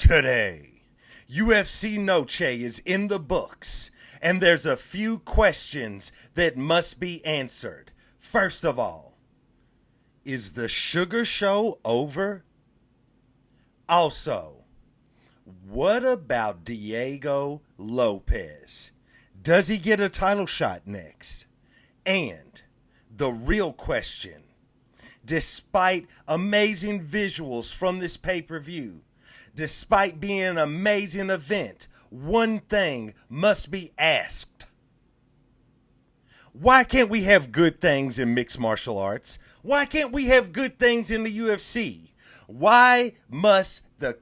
Today, UFC Noche is in the books, and there's a few questions that must be answered. First of all, is the Sugar Show over? Also, what about Diego Lopez? Does he get a title shot next? And the real question, despite amazing visuals from this pay-per-view, despite being an amazing event, one thing must be asked. Why can't we have good things in mixed martial arts? Why can't we have good things in the UFC? Why must the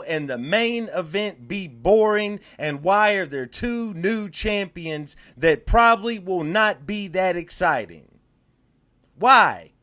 and the main event be boring? And why are there two new champions that probably will not be that exciting? Why?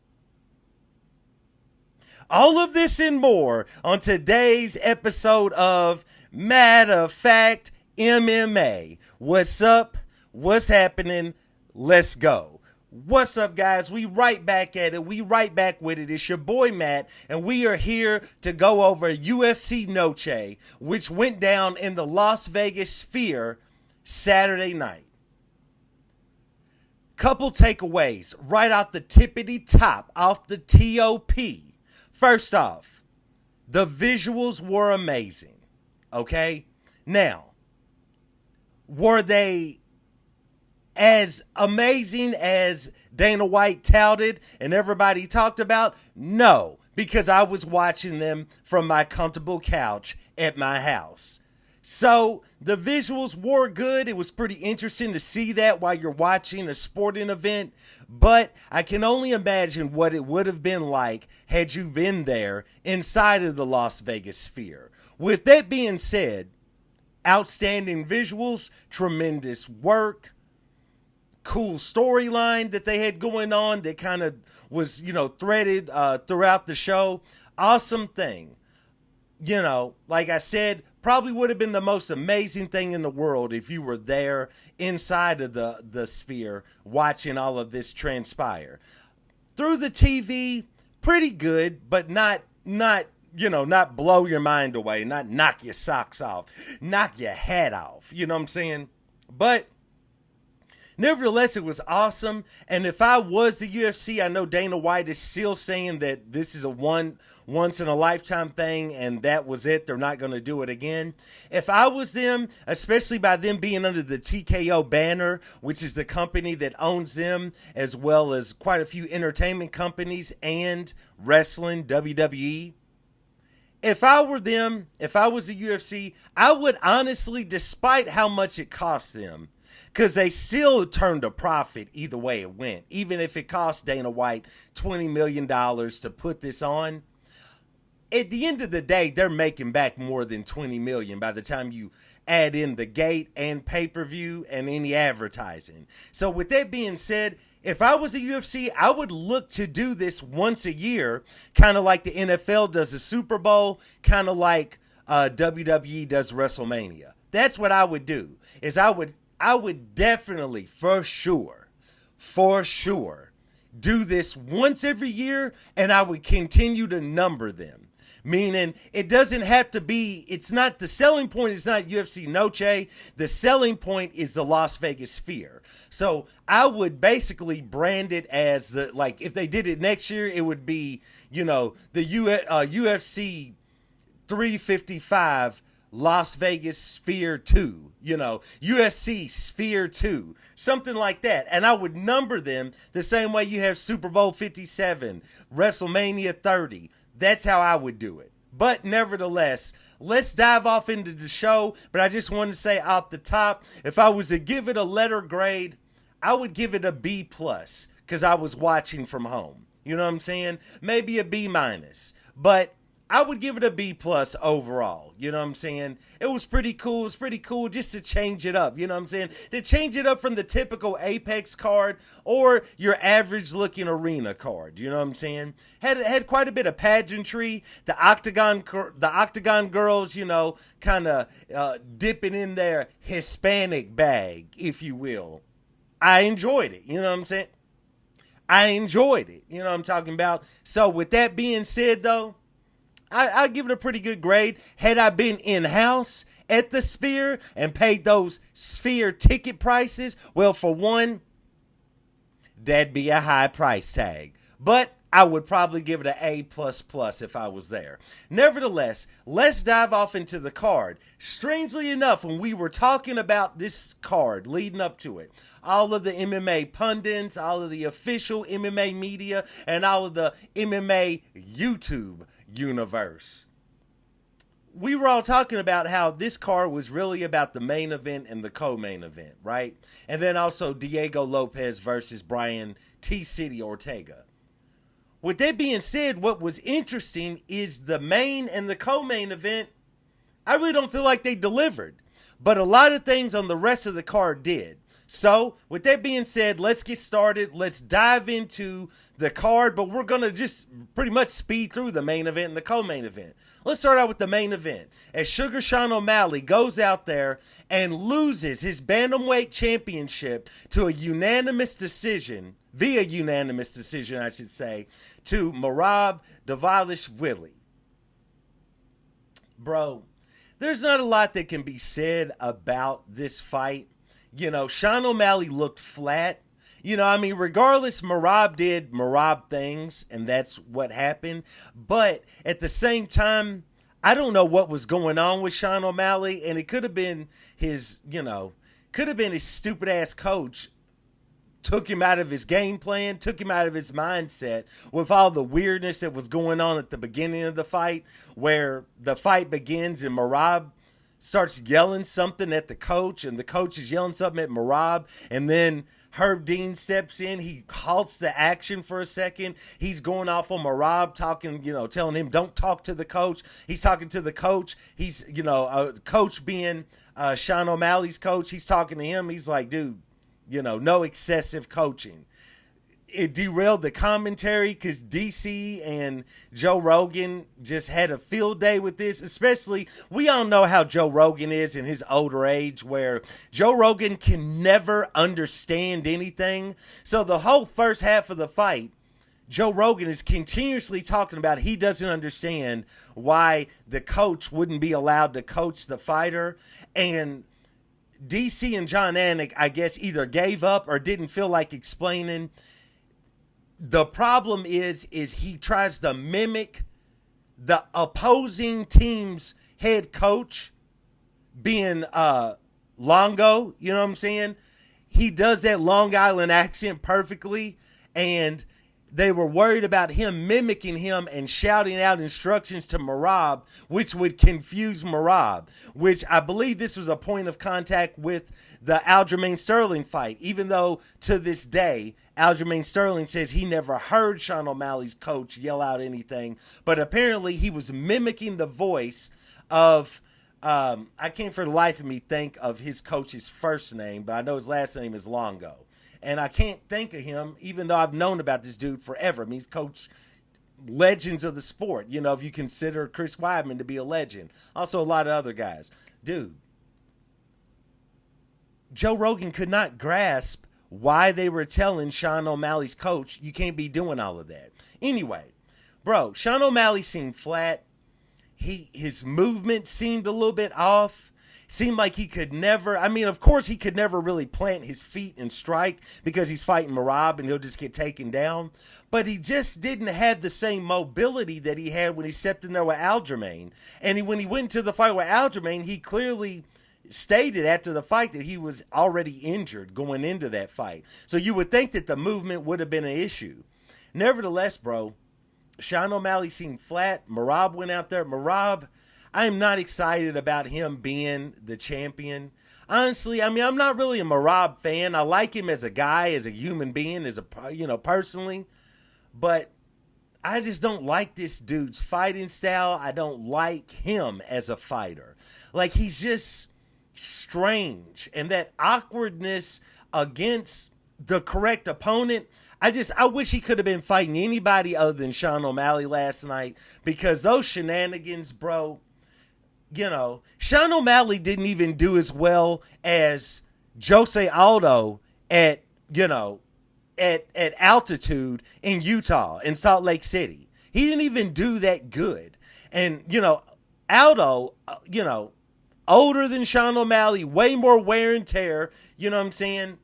All of this and more on today's episode of Matter of Fact MMA. What's up? What's happening? Let's go. What's up, guys? We right back at it. We right back with it. It's your boy Matt, and we are here to go over UFC Noche, which went down in the Las Vegas Sphere Saturday night. Couple takeaways right off the tippity top, off the TOP. First off, the visuals were amazing. Okay? Now, were they as amazing as Dana White touted and everybody talked about? No, because I was watching them from my comfortable couch at my house. So the visuals were good. It was pretty interesting to see that while you're watching a sporting event. But I can only imagine what it would have been like had you been there inside of the Las Vegas Sphere. With that being said, outstanding visuals, tremendous work, cool storyline that they had going on that kind of was, threaded throughout the show. Awesome thing. Like I said, probably would have been the most amazing thing in the world if you were there inside of the Sphere watching all of this transpire. Through the TV, pretty good, but not blow your mind away, not knock your socks off, knock your hat off. You know what I'm saying? But nevertheless, it was awesome. And if I was the UFC, I know Dana White is still saying that this is a once in a lifetime thing and that was it. They're not going to do it again. If I was them, especially by them being under the TKO banner, which is the company that owns them, as well as quite a few entertainment companies and wrestling, WWE. If I were them, if I was the UFC, I would honestly, despite how much it cost them, because they still turned a profit either way it went. Even if it cost Dana White $20 million to put this on, at the end of the day, they're making back more than $20 million by the time you add in the gate and pay-per-view and any advertising. So with that being said, if I was the UFC, I would look to do this once a year, kind of like the NFL does the Super Bowl, kind of like WWE does WrestleMania. That's what I would do, is I would definitely, for sure, do this once every year, and I would continue to number them. Meaning, it doesn't have to be, the selling point is not UFC Noche. The selling point is the Las Vegas Sphere. So I would basically brand it as if they did it next year, it would be, the UFC 355 Las Vegas Sphere 2, UFC Sphere 2, something like that. And I would number them the same way you have Super Bowl 57, WrestleMania 30. That's how I would do it. But nevertheless, let's dive off into the show. But I just want to say off the top, if I was to give it a letter grade, I would give it a B+, because I was watching from home. You know what I'm saying? Maybe a B-. But I would give it a B+ overall. You know what I'm saying? It was pretty cool. It was pretty cool just to change it up. You know what I'm saying? To change it up from the typical Apex card or your average looking arena card. You know what I'm saying? Had quite a bit of pageantry. The Octagon girls, kind of dipping in their Hispanic bag, if you will. I enjoyed it. You know what I'm saying? I enjoyed it. You know what I'm talking about? So with that being said, though, I give it a pretty good grade. Had I been in-house at the Sphere and paid those Sphere ticket prices, well, for one, that'd be a high price tag. But I would probably give it an A++ if I was there. Nevertheless, let's dive off into the card. Strangely enough, when we were talking about this card leading up to it, all of the MMA pundits, all of the official MMA media, and all of the MMA YouTube universe, we were all talking about how this card was really about the main event and the co-main event, right? And then also Diego Lopez versus Brian T-City Ortega. With that being said, what was interesting is the main and the co-main event, I really don't feel like they delivered. But a lot of things on the rest of the card did. So, with that being said, let's get started. Let's dive into the card, but we're going to just pretty much speed through the main event and the co-main event. Let's start out with the main event. As Sugar Sean O'Malley goes out there and loses his bantamweight championship to a unanimous decision, via unanimous decision, I should say, to Merab Dvalishvili. Bro, there's not a lot that can be said about this fight. You know, Sean O'Malley looked flat. You know, I mean, regardless, Merab did Merab things, and that's what happened. But at the same time, I don't know what was going on with Sean O'Malley, and it could have been his, his stupid ass coach took him out of his game plan, took him out of his mindset with all the weirdness that was going on at the beginning of the fight, where the fight begins and Merab starts yelling something at the coach, and the coach is yelling something at Merab, and then Herb Dean steps in. He halts the action for a second. He's going off on Merab, talking, telling him, don't talk to the coach. He's talking to the coach. He's, coach being Sean O'Malley's coach. He's talking to him. He's like, dude, no excessive coaching. It derailed the commentary because DC and Joe Rogan just had a field day with this. Especially, we all know how Joe Rogan is in his older age, where Joe Rogan can never understand anything. So the whole first half of the fight, Joe Rogan is continuously talking about he doesn't understand why the coach wouldn't be allowed to coach the fighter. And DC and John Anik, I guess, either gave up or didn't feel like explaining. The problem is he tries to mimic the opposing team's head coach being Longo, you know what I'm saying? He does that Long Island accent perfectly, and they were worried about him mimicking him and shouting out instructions to Merab, which would confuse Merab, which I believe this was a point of contact with the Aljamain Sterling fight, even though to this day, Aljamain Sterling says he never heard Sean O'Malley's coach yell out anything, but apparently he was mimicking the voice of, I can't for the life of me think of his coach's first name, but I know his last name is Longo. And I can't think of him, even though I've known about this dude forever. I mean, he's coached legends of the sport, if you consider Chris Weidman to be a legend. Also, a lot of other guys. Dude, Joe Rogan could not grasp why they were telling Sean O'Malley's coach, you can't be doing all of that. Anyway, bro, Sean O'Malley seemed flat. His movement seemed a little bit off. Seemed like he could never, of course he could never really plant his feet and strike because he's fighting Merab and he'll just get taken down. But he just didn't have the same mobility that he had when he stepped in there with Aljamain. And when he went into the fight with Aljamain, he clearly stated after the fight that he was already injured going into that fight. So you would think that the movement would have been an issue. Nevertheless, bro, Sean O'Malley seemed flat. Merab went out there. Merab, I am not excited about him being the champion. Honestly, I'm not really a Merab fan. I like him as a guy, as a human being, personally. But I just don't like this dude's fighting style. I don't like him as a fighter. Like, he's just strange. And that awkwardness against the correct opponent, I wish he could have been fighting anybody other than Sean O'Malley last night, because those shenanigans, bro, Sean O'Malley didn't even do as well as Jose Aldo at altitude in Utah, in Salt Lake City. He didn't even do that good. And, Aldo, older than Sean O'Malley, way more wear and tear, you know what I'm saying?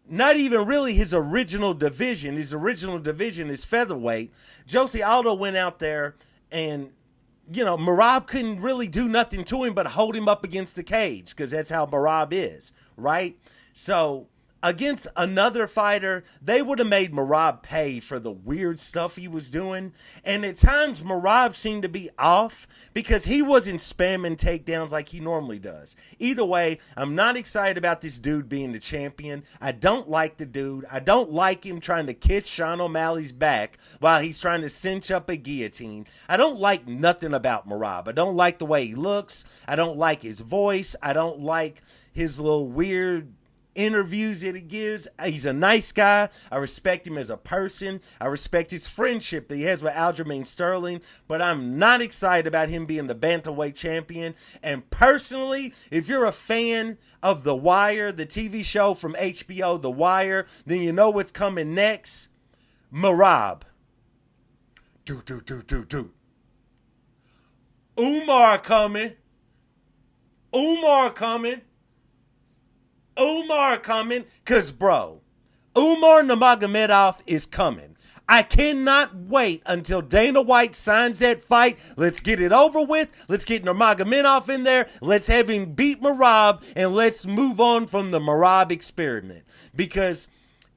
Not even really his original division. His original division is featherweight. Jose Aldo went out there and, Merab couldn't really do nothing to him but hold him up against the cage because that's how Merab is, right? So against another fighter, they would have made Merab pay for the weird stuff he was doing. And at times, Merab seemed to be off because he wasn't spamming takedowns like he normally does. Either way, I'm not excited about this dude being the champion. I don't like the dude. I don't like him trying to kiss Sean O'Malley's back while he's trying to cinch up a guillotine. I don't like nothing about Merab. I don't like the way he looks. I don't like his voice. I don't like his little weird interviews that he gives. He's a nice guy. I respect him as a person. I respect his friendship that he has with Aljamain Sterling, but I'm not excited about him being the bantamweight champion. And personally, if you're a fan of The Wire, the TV show from HBO, The Wire, then you know what's coming next. Merab. Umar coming. Because, bro, Umar Nurmagomedov is coming. I cannot wait until Dana White signs that fight. Let's get it over with. Let's get Nurmagomedov in there. Let's have him beat Merab, and let's move on from the Merab experiment. Because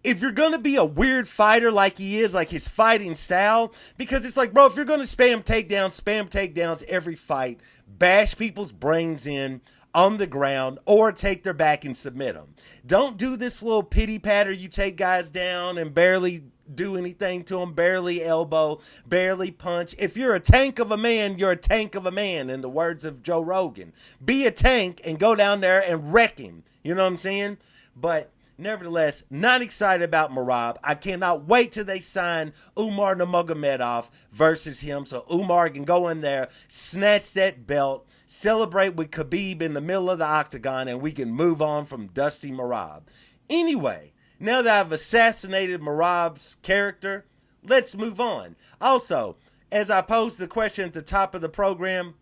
if you're going to be a weird fighter like he is, like his fighting style, because it's like, bro, if you're going to spam takedowns every fight, bash people's brains in on the ground, or take their back and submit them. Don't do this little pity patter. You take guys down and barely do anything to them, barely elbow, barely punch. If you're a tank of a man, you're a tank of a man, in the words of Joe Rogan. Be a tank and go down there and wreck him. You know what I'm saying? But nevertheless, not excited about Merab. I cannot wait till they sign Umar Nurmagomedov versus him so Umar can go in there, snatch that belt, celebrate with Khabib in the middle of the octagon, and we can move on from Dusty Merab. Anyway, now that I've assassinated Merab's character, let's move on. Also, as I posed the question at the top of the program,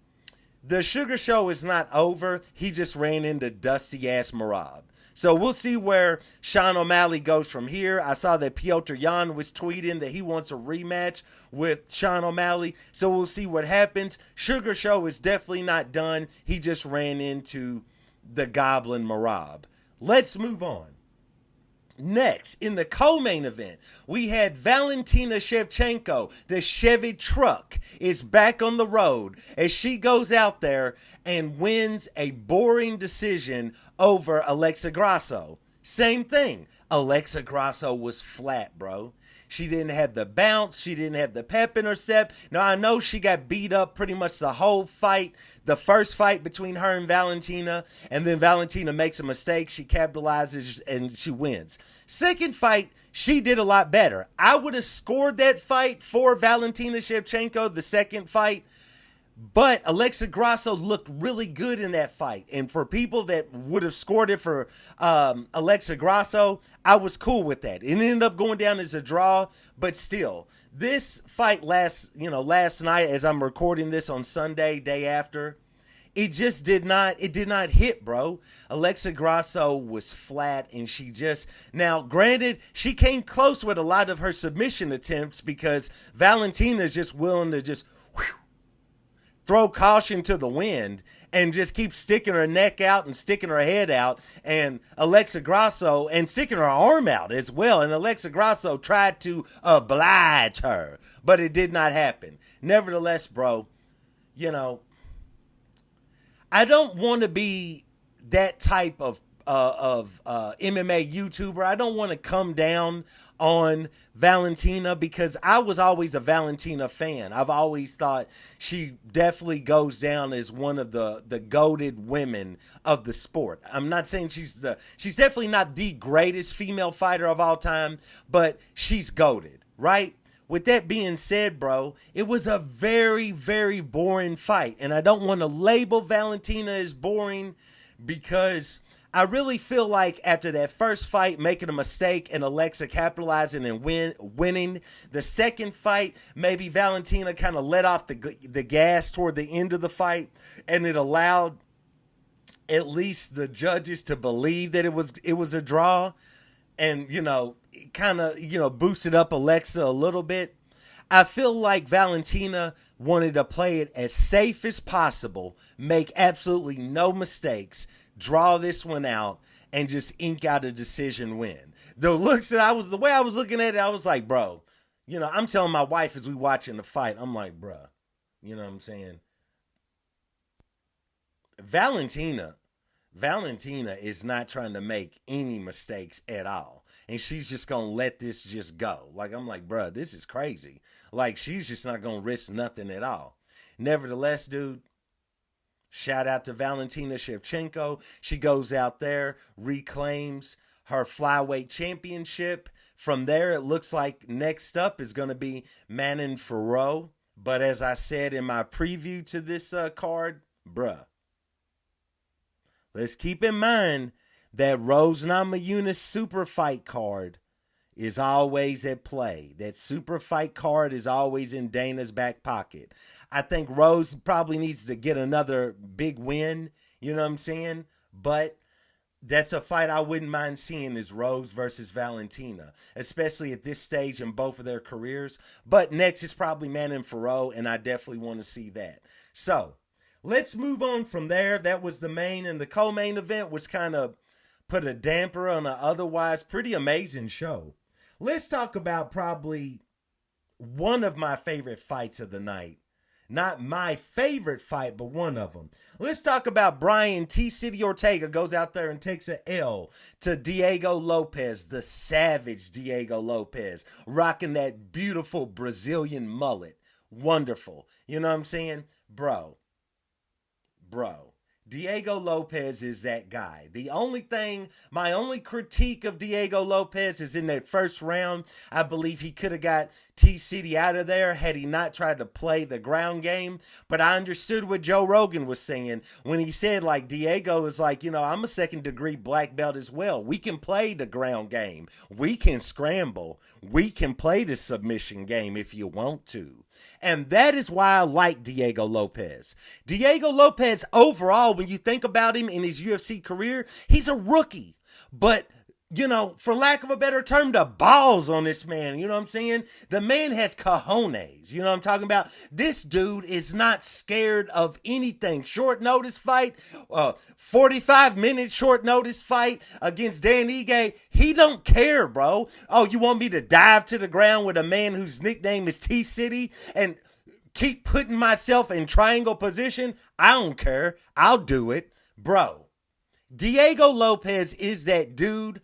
the Sugar Show is not over. He just ran into dusty-ass Merab. So we'll see where Sean O'Malley goes from here. I saw that Piotr Jan was tweeting that he wants a rematch with Sean O'Malley. So we'll see what happens. Sugar Show is definitely not done. He just ran into the Goblin Merab. Let's move on. Next, in the co-main event, we had Valentina Shevchenko. The Chevy truck is back on the road as she goes out there and wins a boring decision over Alexa Grasso. Same thing. Alexa Grasso was flat, bro. She didn't have the bounce. She didn't have the pep in her step. Now, I know she got beat up pretty much the whole fight. The first fight between her and Valentina, and then Valentina makes a mistake. She capitalizes and she wins. Second fight, she did a lot better. I would have scored that fight for Valentina Shevchenko, the second fight. But Alexa Grasso looked really good in that fight. And for people that would have scored it for Alexa Grasso, I was cool with that. It ended up going down as a draw, but still. This fight last night, as I'm recording this on Sunday, day after, it did not hit, bro. Alexa Grasso was flat, and now granted, she came close with a lot of her submission attempts because Valentina's just willing to just throw caution to the wind and just keep sticking her neck out and sticking her head out, and Alexa Grasso, and sticking her arm out as well. And Alexa Grasso tried to oblige her, but it did not happen. Nevertheless, bro, I don't want to be that type of MMA YouTuber. I don't want to come down on Valentina because I was always a Valentina fan. I've always thought she definitely goes down as one of the goated women of the sport. I'm not saying she's definitely not the greatest female fighter of all time, but she's goated, right? With that being said, bro, it was a very, very boring fight. And I don't want to label Valentina as boring because I really feel like after that first fight, making a mistake and Alexa capitalizing and winning, the second fight, maybe Valentina kind of let off the gas toward the end of the fight, and it allowed at least the judges to believe that it was a draw, and kind of boosted up Alexa a little bit. I feel like Valentina wanted to play it as safe as possible, make absolutely no mistakes, draw this one out, and just ink out a decision win. The way I was looking at it, I was like, bro, I'm telling my wife as we watching the fight, I'm like, bro, you know what I'm saying? Valentina, Valentina is not trying to make any mistakes at all. And she's just going to let this just go. Like, I'm like, bro, this is crazy. Like, she's just not going to risk nothing at all. Nevertheless, dude, shout out to Valentina Shevchenko. She goes out there, reclaims her flyweight championship. From there, it looks like next up is going to be Manon Fiorot. But as I said in my preview to this card, bruh, let's keep in mind that Rose Namajunas super fight card is always at play. That super fight card is always in Dana's back pocket. I think Rose probably needs to get another big win, you know what I'm saying? But that's a fight I wouldn't mind seeing, is Rose versus Valentina, especially at this stage in both of their careers. But next is probably Manon Fiorot, and I definitely want to see that. So, let's move on from there. That was the main, and the co-main event, which kind of put a damper on an otherwise pretty amazing show. Let's talk about probably one of my favorite fights of the night. Not my favorite fight, but one of them. Let's talk about Brian T-City Ortega goes out there and takes an L to Diego Lopez, the savage Diego Lopez, rocking that beautiful Brazilian mullet. Wonderful. You know what I'm saying? Bro. Diego Lopez is that guy. My only critique of Diego Lopez is in that first round. I believe he could have got T-City out of there had he not tried to play the ground game. But I understood what Joe Rogan was saying when he said, like, Diego is like, I'm a second degree black belt as well. We can play the ground game. We can scramble. We can play the submission game if you want to. And that is why I like Diego Lopez. Diego Lopez, overall, when you think about him in his UFC career, he's a rookie. But, for lack of a better term, the balls on this man, you know what I'm saying? The man has cojones, you know what I'm talking about? This dude is not scared of anything. Short notice fight, 45-minute short notice fight against Dan Ige. He don't care, bro. Oh, you want me to dive to the ground with a man whose nickname is T-City and keep putting myself in triangle position? I don't care. I'll do it, bro. Diego Lopez is that dude,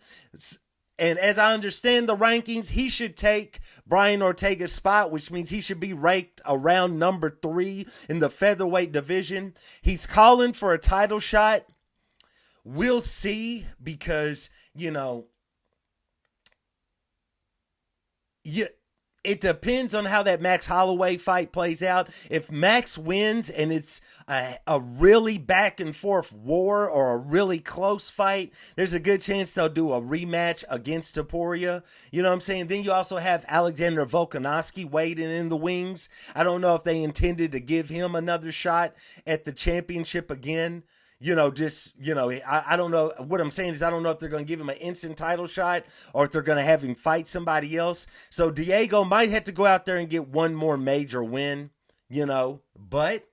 and as I understand the rankings, he should take Brian Ortega's spot, which means he should be ranked around number 3 in the featherweight division. He's calling for a title shot. We'll see, because, it depends on how that Max Holloway fight plays out. If Max wins and it's a really back and forth war or a really close fight, there's a good chance they'll do a rematch against Topuria. You know what I'm saying? Then you also have Alexander Volkanovski waiting in the wings. I don't know if they intended to give him another shot at the championship again. I don't know. What I'm saying is I don't know if they're going to give him an instant title shot or if they're going to have him fight somebody else. So Diego might have to go out there and get one more major win, But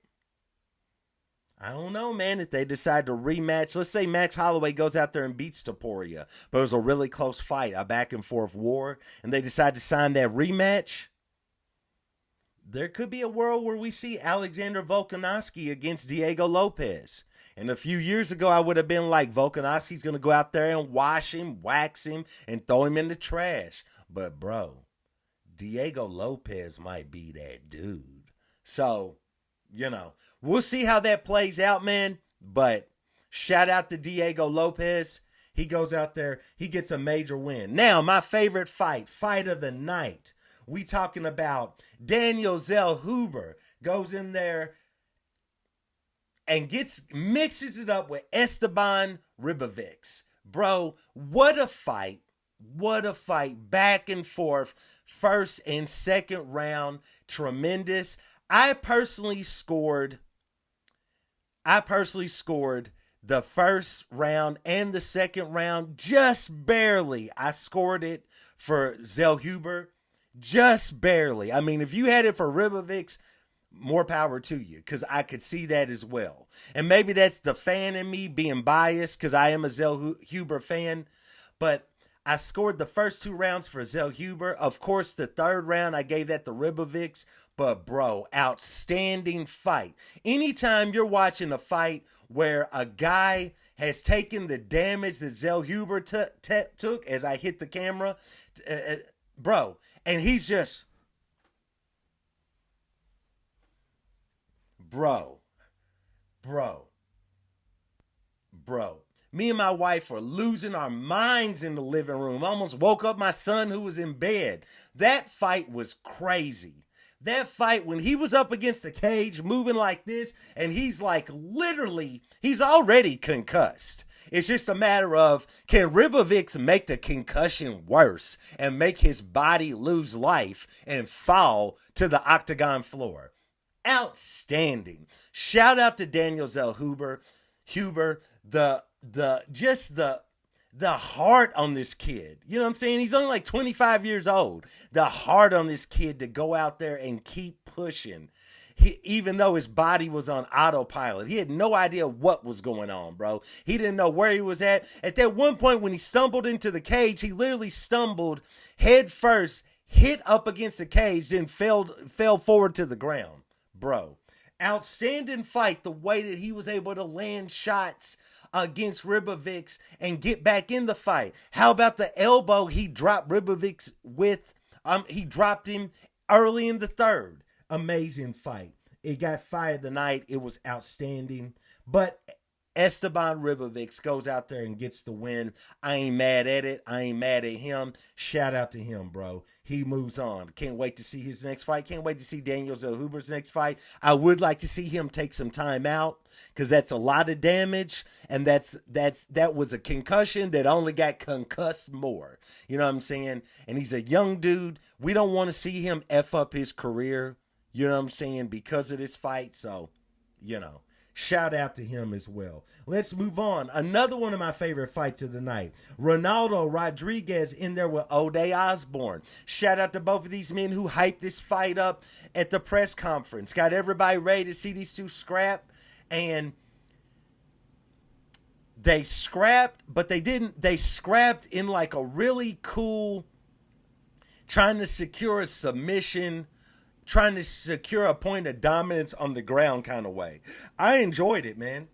I don't know, man. If they decide to rematch, let's say Max Holloway goes out there and beats Topuria, but it was a really close fight, a back and forth war, and they decide to sign that rematch. There could be a world where we see Alexander Volkanovski against Diego Lopez. And a few years ago, I would have been like, Volkanovski's going to go out there and wash him, wax him, and throw him in the trash. But, bro, Diego Lopez might be that dude. So, we'll see how that plays out, man. But shout out to Diego Lopez. He goes out there, he gets a major win. Now, my favorite fight of the night. We talking about Daniel Zellhuber goes in there and mixes it up with Esteban Ribovics. Bro, what a fight. What a fight. Back and forth. First and second round. Tremendous. I personally scored the first round and the second round just barely. I scored it for Zellhuber just barely. I mean, if you had it for Ribovics, more power to you, because I could see that as well. And maybe that's the fan in me being biased, because I am a Zellhuber fan. But I scored the first two rounds for Zellhuber. Of course, the third round, I gave that to Ribovics. But, bro, outstanding fight. Anytime you're watching a fight where a guy has taken the damage that Zellhuber took as I hit the camera, bro, and he's just, bro, bro, bro. Me and my wife were losing our minds in the living room. Almost woke up my son who was in bed. That fight was crazy. That fight, when he was up against the cage moving like this, and he's like literally, he's already concussed. It's just a matter of, can Ribovics make the concussion worse and make his body lose life and fall to the octagon floor? Outstanding. Shout out to Daniel Zellhuber. The heart on this kid. You know what I'm saying? He's only like 25 years old. The heart on this kid to go out there and keep pushing. Even though his body was on autopilot. He had no idea what was going on, bro. He didn't know where he was at. At that one point when he stumbled into the cage, he literally stumbled head first, hit up against the cage, then fell forward to the ground. Bro, outstanding fight. The way that he was able to land shots against Ribovics and get back in the fight. How about the elbow he dropped Ribovics with? He dropped him early in the third. Amazing fight. It got fired the night. It was outstanding. But Esteban Ribovics goes out there and gets the win. I ain't mad at it. I ain't mad at him. Shout out to him, bro. He moves on. Can't wait to see his next fight. Can't wait to see Daniel Zellhuber's next fight. I would like to see him take some time out, because that's a lot of damage, and that was a concussion that only got concussed more. You know what I'm saying? And he's a young dude. We don't want to see him F up his career, you know what I'm saying, because of this fight. So, shout out to him as well. Let's move on. Another one of my favorite fights of the night. Ronaldo Rodriguez in there with Ode Osborne. Shout out to both of these men who hyped this fight up at the press conference. Got everybody ready to see these two scrap. And they scrapped, but they didn't. They scrapped in like a really cool, trying to secure a submission, trying to secure a point of dominance on the ground kind of way. I enjoyed it, man.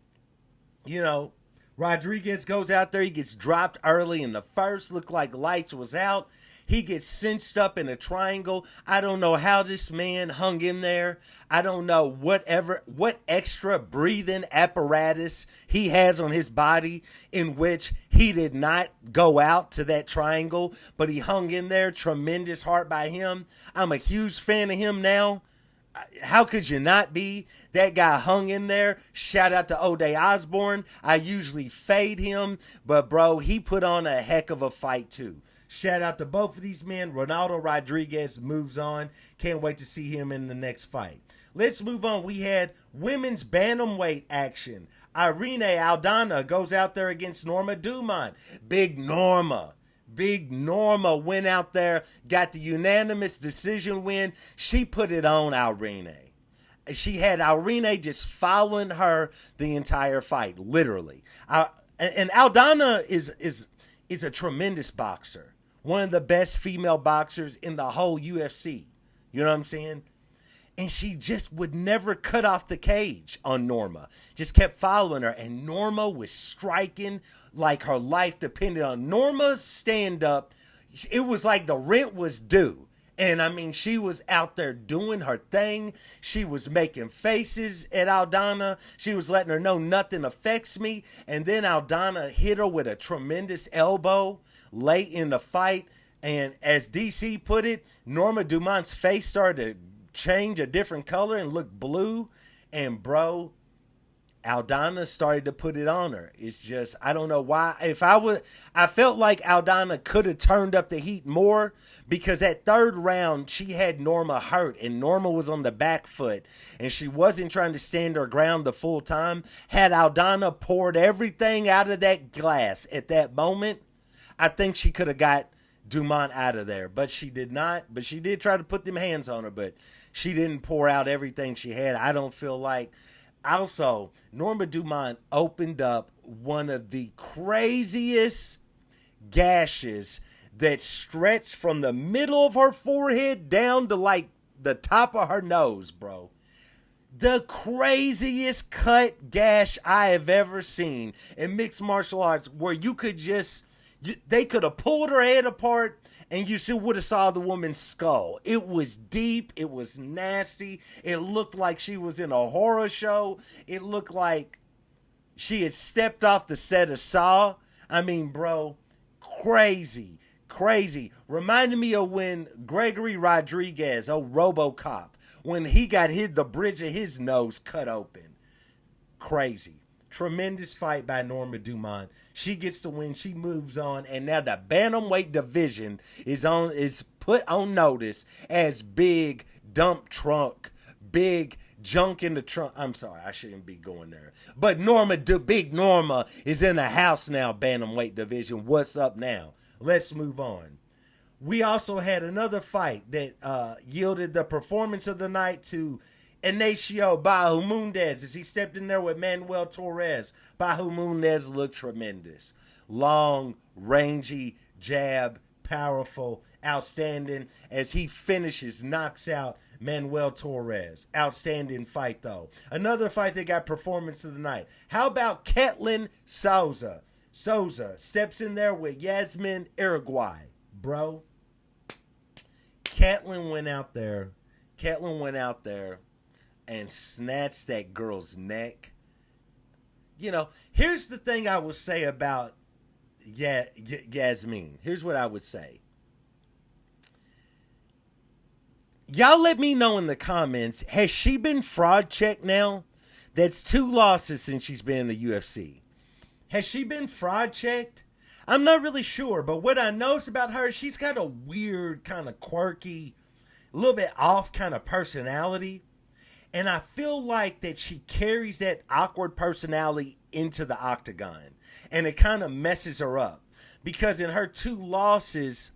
Rodriguez goes out there. He gets dropped early in the first. Looked like lights was out. He gets cinched up in a triangle. I don't know how this man hung in there. I don't know what extra breathing apparatus he has on his body in which he did not go out to that triangle, but he hung in there. Tremendous heart by him. I'm a huge fan of him now. How could you not be? That guy hung in there. Shout out to Ode Osborne. I usually fade him, but bro, he put on a heck of a fight too. Shout out to both of these men. Ronaldo Rodriguez moves on. Can't wait to see him in the next fight. Let's move on. We had women's bantamweight action. Irene Aldana goes out there against Norma Dumont. Big Norma went out there, got the unanimous decision win. She put it on Irene. She had Irene just following her the entire fight, literally. And Aldana is a tremendous boxer. One of the best female boxers in the whole UFC. You know what I'm saying? And she just would never cut off the cage on Norma. Just kept following her. And Norma was striking like her life depended on Norma's stand-up. It was like the rent was due. And I mean, she was out there doing her thing. She was making faces at Aldana. She was letting her know nothing affects me. And then Aldana hit her with a tremendous elbow late in the fight. And as DC put it, Norma Dumont's face started to change a different color and look blue. And bro, Aldana started to put it on her. It's just, I don't know why. I felt like Aldana could have turned up the heat more because that third round she had Norma hurt and Norma was on the back foot and she wasn't trying to stand her ground the full time. Had Aldana poured everything out of that glass at that moment, I think she could have got Dumont out of there, but she did not. But she did try to put them hands on her, but she didn't pour out everything she had. I don't feel like. Also, Norma Dumont opened up one of the craziest gashes that stretched from the middle of her forehead down to like the top of her nose, bro. The craziest cut gash I have ever seen in mixed martial arts where you could just, they could have pulled her head apart and you still would have saw the woman's skull. It was deep. It was nasty. It looked like she was in a horror show. It looked like she had stepped off the set of Saw. I mean, bro, crazy, crazy. Reminded me of when Gregory Rodriguez, RoboCop, when he got the bridge of his nose cut open. Crazy. Tremendous fight by Norma Dumont. She gets the win. She moves on, and now the bantamweight division is put on notice as big dump trunk, big junk in the trunk. I'm sorry, I shouldn't be going there. But Big Norma is in the house now. Bantamweight division. What's up now? Let's move on. We also had another fight that yielded the performance of the night to Ignacio Bahamondes as he stepped in there with Manuel Torres. Bahamondes looked tremendous. Long, rangy jab, powerful, outstanding as he knocks out Manuel Torres. Outstanding fight, though. Another fight that got performance of the night. How about Ketlin Souza? Souza steps in there with Yasmin Iraguay. Bro, Ketlin went out there and snatched that girl's neck. You know, here's the thing I would say about Yasmin. Here's what I would say. Y'all let me know in the comments, has she been fraud checked now? That's 2 losses since she's been in the UFC. Has she been fraud checked? I'm not really sure, but what I notice about her, she's got a weird, kind of quirky, a little bit off kind of personality. And I feel like that she carries that awkward personality into the octagon. And it kind of messes her up. Because in her 2 losses,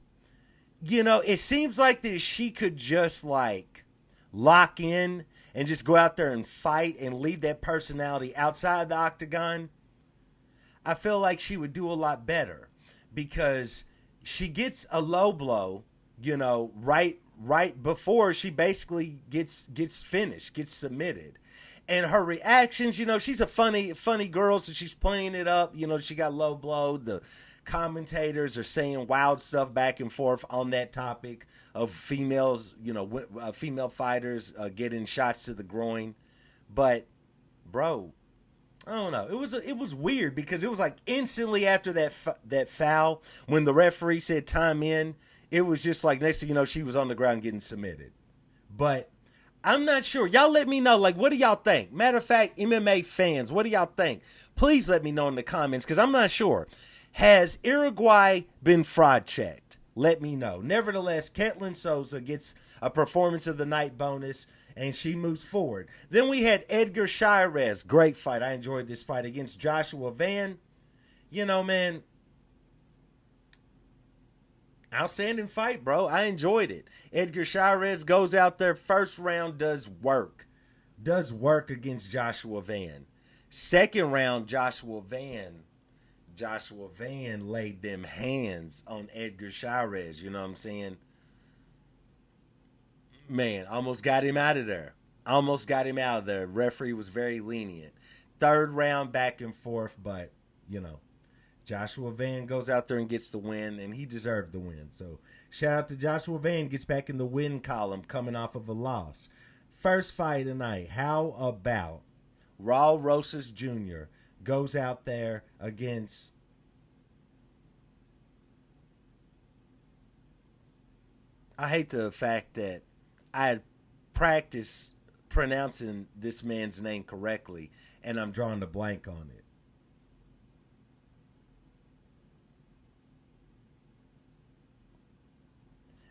you know, it seems like that she could just like lock in and just go out there and fight and leave that personality outside the octagon. I feel like she would do a lot better because she gets a low blow, you know, right before she basically gets finished, gets submitted. And her reactions, you know, she's a funny girl, so she's playing it up. You know, she got low blow. The commentators are saying wild stuff back and forth on that topic of females, you know, female fighters getting shots to the groin. But, bro, I don't know. It was weird because it was like instantly after that foul when the referee said time in. It was just like next thing you know, she was on the ground getting submitted. But I'm not sure. Y'all let me know. Like, what do y'all think? Matter of fact, MMA fans, what do y'all think? Please let me know in the comments because I'm not sure. Has Iraguay been fraud checked? Let me know. Nevertheless, Ketlin Souza gets a performance of the night bonus and she moves forward. Then we had Edgar Chairez. Great fight. I enjoyed this fight against Joshua Van. You know, man, outstanding fight, bro. I enjoyed it. Edgar Chairez goes out there. First round does work against Joshua Van. Second round, Joshua Van laid them hands on Edgar Chairez. You know what I'm saying? Man, almost got him out of there. Referee was very lenient. Third round, back and forth, but, you know, Joshua Van goes out there and gets the win, and he deserved the win. So, shout out to Joshua Van, gets back in the win column coming off of a loss. First fight tonight, how about Raul Rosas Jr. goes out there against I hate the fact that I had practiced pronouncing this man's name correctly, and I'm drawing a blank on it.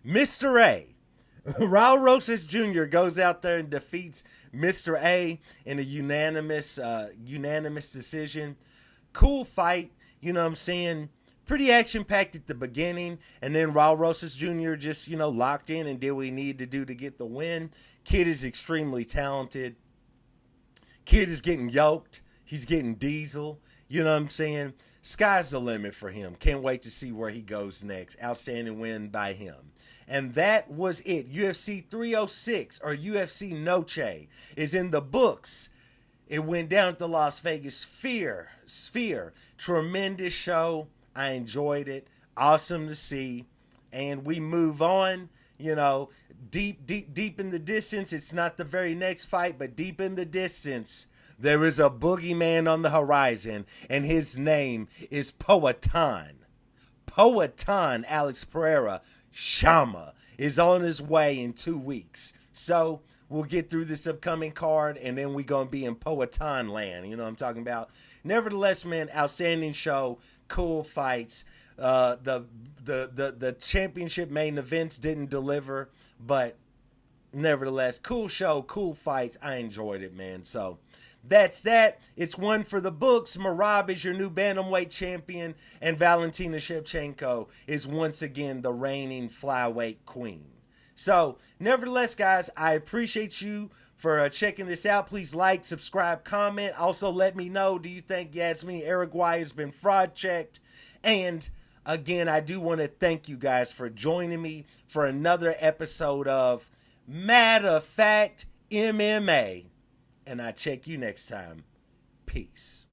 Mr. A. Raul Rosas Jr. goes out there and defeats Mr. A in a unanimous decision. Cool fight, you know what I'm saying? Pretty action packed at the beginning, and then Raul Rosas Jr. just, locked in and did what he needed to do to get the win. Kid is extremely talented. Kid is getting yoked. He's getting diesel. You know what I'm saying? Sky's the limit for him. Can't wait to see where he goes next. Outstanding win by him. And that was it. UFC 306 or UFC Noche is in the books. It went down at the Las Vegas Sphere. Tremendous show. I enjoyed it. Awesome to see. And we move on, deep in the distance. It's not the very next fight, but deep in the distance, there is a boogeyman on the horizon, and his name is Poatan. Poatan Alex Pereira Shama is on his way in 2 weeks. So we'll get through this upcoming card, and then we're going to be in Poatan land. You know what I'm talking about? Nevertheless, man, outstanding show. Cool fights. The championship main events didn't deliver, but nevertheless, cool show, cool fights. I enjoyed it, man. So that's that. It's one for the books. Marab is your new bantamweight champion, and Valentina Shevchenko is once again the reigning flyweight queen. So, nevertheless, guys, I appreciate you for checking this out. Please like, subscribe, comment. Also, let me know, do you think Yasmin Araguay has been fraud checked? And again, I do want to thank you guys for joining me for another episode of Matter of Fact MMA. And I check you next time. Peace.